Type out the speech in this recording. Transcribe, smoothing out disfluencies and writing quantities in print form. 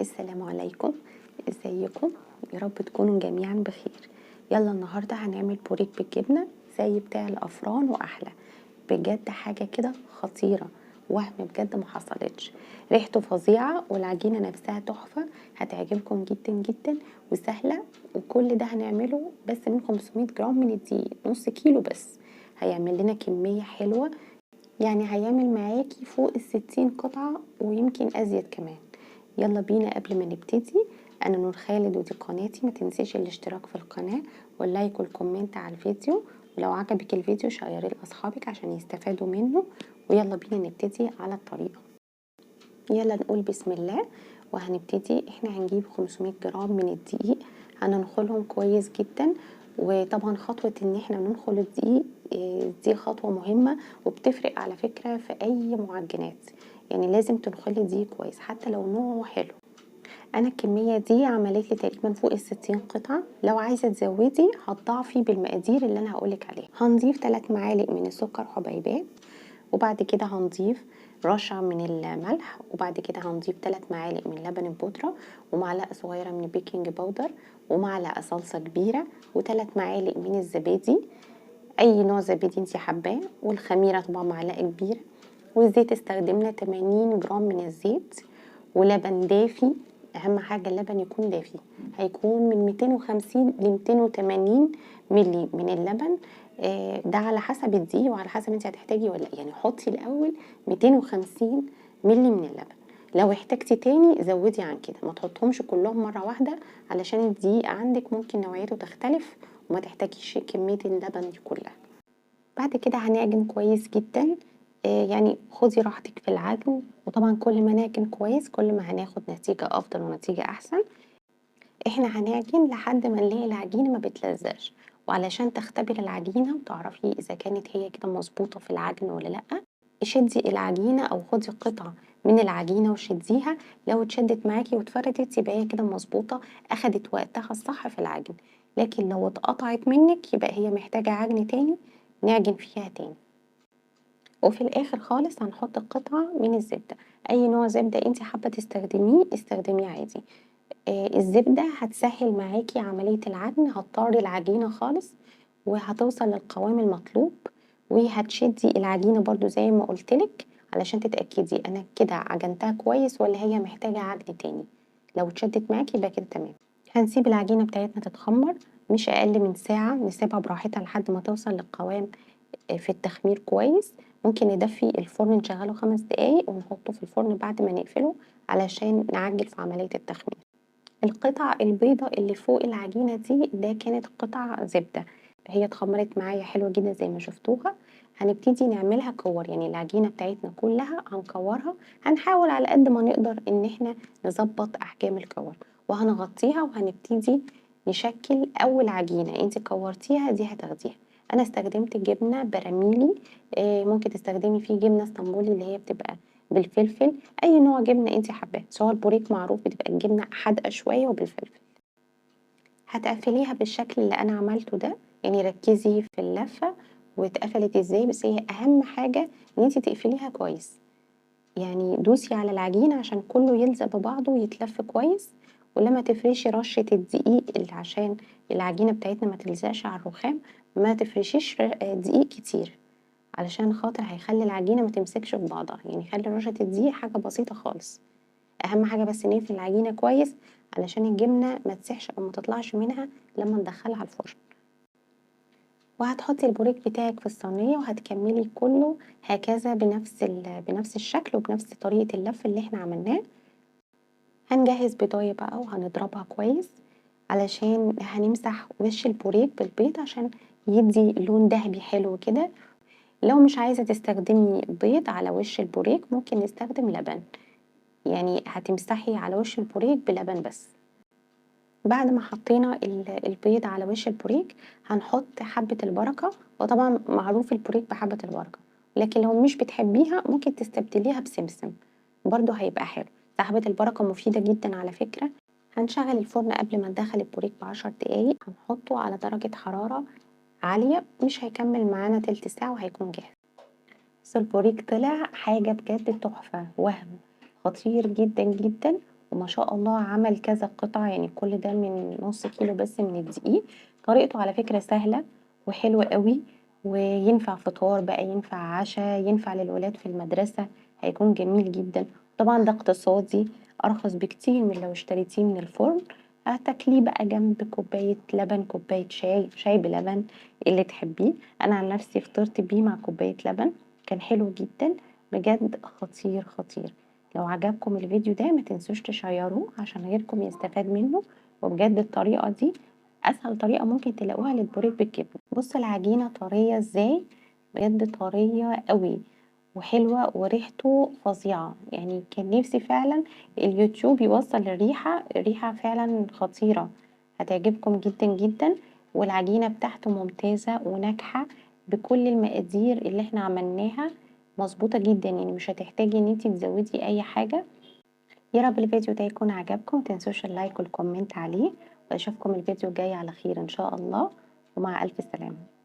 السلام عليكم. ازيكم؟ يا رب تكونوا جميعا بخير. يلا النهارده هنعمل بوريك بالجبنه زي بتاع الافران واحلى. بجد حاجه كده خطيره، وهم بجد ما حصلتش. ريحته فظيعه والعجينه نفسها تحفه، هتعجبكم جدا جدا وسهله. وكل ده هنعمله بس من 500 جرام من الدقيق، نص كيلو بس. هيعمل لنا كميه حلوه، يعني هيعمل معاكي فوق ال60 قطعه ويمكن ازيد كمان. يلا بينا. قبل ما نبتدي، انا نور خالد ودي قناتي، ما تنسيش الاشتراك في القناة واللايك والكومنت على الفيديو، ولو عجبك الفيديو شيريه لاصحابك عشان يستفادوا منه. ويلا بينا نبتدي على الطريقة. يلا نقول بسم الله. وهنبتدي احنا هنجيب 500 جرام من الدقيق، هننخلهم كويس جدا. وطبعا خطوة ان احنا ننخل الدقيق دي خطوة مهمة وبتفرق على فكرة في اي معجنات. يعني لازم تنخلي دي كويس حتى لو نوعه حلو. انا الكمية دي عملت لي تقريبا فوق ال60 قطعة. لو عايزة تزودي هتضاعفي بالمقادير اللي انا هقولك عليها. هنضيف 3 معالق من السكر حبيبات، وبعد كده هنضيف رشة من الملح، وبعد كده هنضيف 3 معالق من لبن البودرة، ومعلقة صغيرة من البيكنج باودر، ومعلقة صلصة كبيرة، و3 معالق من الزبادي، اي نوع زبادي انت حباه، والخميرة طبعا معلقة كبيرة. والزيت استخدمنا 80 جرام من الزيت، ولبن دافي. اهم حاجة اللبن يكون دافي، هيكون من 250 ل 280 ملي من اللبن. ده على حسب الدقيق وعلى حسب انت هتحتاجي ولا يعني حطي الاول 250 ملي من اللبن. لو احتاجتي تاني زودي عن كده، ما تحطهمش كلهم مرة واحدة علشان الدقيق عندك ممكن نوعيته تختلف وما تحتاجيش كمية اللبن دي كلها. بعد كده هنعجن كويس جدا. يعني خدي راحتك في العجن، وطبعا كل ما نعجن كويس كل ما هناخد نتيجة افضل ونتيجة احسن. احنا هنعجن لحد ما نلاقي العجينة ما بتلزقش، وعلشان تختبري العجينة وتعرفي اذا كانت هي كده مظبوطة في العجن ولا لا، شدي العجينة او خدي قطعة من العجينة وشديها. لو اتشدت معاكي واتفردت يبقى هي كده مظبوطة، اخدت وقتها الصح في العجن. لكن لو اتقطعت منك يبقى هي محتاجة عجن تاني، نعجن فيها تاني. وفي الاخر خالص هنحط قطعة من الزبدة، اي نوع زبدة انت حابة تستخدميه استخدميه عادي. الزبدة هتسهل معاكي عملية العجن، هتطري العجينة خالص وهتوصل للقوام المطلوب. وهتشدي العجينة برضو زي ما قلتلك علشان تتأكدي انا كده عجنتها كويس ولا هي محتاجة عجن تاني. لو اتشدت معاكي يبقى كده تمام. هنسيب العجينة بتاعتنا تتخمر مش اقل من ساعة، نسيبها براحتها لحد ما توصل للقوام في التخمير كويس. ممكن ندفي الفرن نشغله 5 دقايق ونحطه في الفرن بعد ما نقفله علشان نعجل في عملية التخمير. القطع البيضة اللي فوق العجينة دي ده كانت قطع زبدة، هي اتخمرت معايا حلوة جدا زي ما شفتوها. هنبتدي نعملها كور، يعني العجينة بتاعتنا كلها هنكورها. هنحاول على قد ما نقدر ان احنا نظبط احجام الكور، وهنغطيها وهنبتدي نشكل اول عجينة انت كورتيها دي هتاخديها. انا استخدمت جبنة براميلي، ممكن تستخدمي فيه جبنة اسطنبولي اللي هي بتبقى بالفلفل، اي نوع جبنه انت حباه. سواء البوريك معروف بتبقى الجبنه حادقه شويه وبالفلفل. هتقفليها بالشكل اللي انا عملته ده، يعني ركزي في اللفه واتقفلت ازاي، بس هي اهم حاجه ان انت تقفليها كويس. يعني دوسي على العجينه عشان كله يلزق ببعضه ويتلف كويس. ولما تفرشي رشه الدقيق اللي عشان العجينه بتاعتنا ما تلزقش على الرخام، ما تفرشيش دقيق كتير علشان خاطر هيخلي العجينه ما تمسكش في بعضها. يعني خلي رشه الدقيق حاجه بسيطه خالص. اهم حاجه بس نقفل العجينه كويس علشان الجبنه ما تسيحش او ما تطلعش منها لما ندخلها الفرن. وهتحطي البوريك بتاعك في الصينيه وهتكملي كله هكذا بنفس الشكل وبنفس طريقه اللف اللي احنا عملناه. هنجهز بيضايه بقى وهنضربها كويس علشان هنمسح وش البوريك بالبيض عشان يدي لون ذهبي حلو كده. لو مش عايزه تستخدمي بيض على وش البوريك ممكن نستخدم لبن، يعني هتمسحي على وش البوريك بلبن بس. بعد ما حطينا البيض على وش البوريك هنحط حبة البركة، وطبعا معروف البوريك بحبة البركة، لكن لو مش بتحبيها ممكن تستبدليها بسمسم برضو هيبقى حلو. حبة البركة مفيدة جدا على فكرة. هنشغل الفرن قبل ما ندخل البوريك ب10 دقايق، هنحطه على درجة حرارة عالية، مش هيكمل معانا تلت ساعة وهيكون جاهز. بس البوريك طلع حاجة بجد تحفة، وهم خطير جدا جدا وما شاء الله عمل كذا قطعة، يعني كل ده من نص كيلو بس من الدقيق. طريقته على فكرة سهلة وحلوة قوي، وينفع فطار بقى، ينفع عشاء، ينفع للولاد في المدرسة، هيكون جميل جدا. طبعا ده اقتصادي، ارخص بكتير من لو اشتريتيه من الفرن. هتاكليه بقى جنب كوباية لبن، كوباية شاي بلبن اللي تحبيه. انا عن نفسي فطرت بيه مع كوباية لبن، كان حلو جدا بجد، خطير خطير. لو عجبكم الفيديو ده ما تنسوش تشيروه عشان غيركم يستفاد منه. وبجد الطريقة دي اسهل طريقة ممكن تلاقوها للبوريك بالجبنة. بصوا العجينة طرية ازاي، بجد طرية قوي وحلوة وريحته فظيعة. يعني كان نفسي فعلا اليوتيوب يوصل الريحة فعلا خطيرة، هتعجبكم جدا جدا. والعجينة بتاعته ممتازة وناجحة بكل المقادير اللي احنا عملناها، مظبوطة جدا، يعني مش هتحتاجي ان انتي تزودي اي حاجة. يا رب الفيديو ده يكون عجبكم، متنسوش اللايك والكومنت عليه، واشوفكم الفيديو الجاي على خير ان شاء الله، ومع الف سلامة.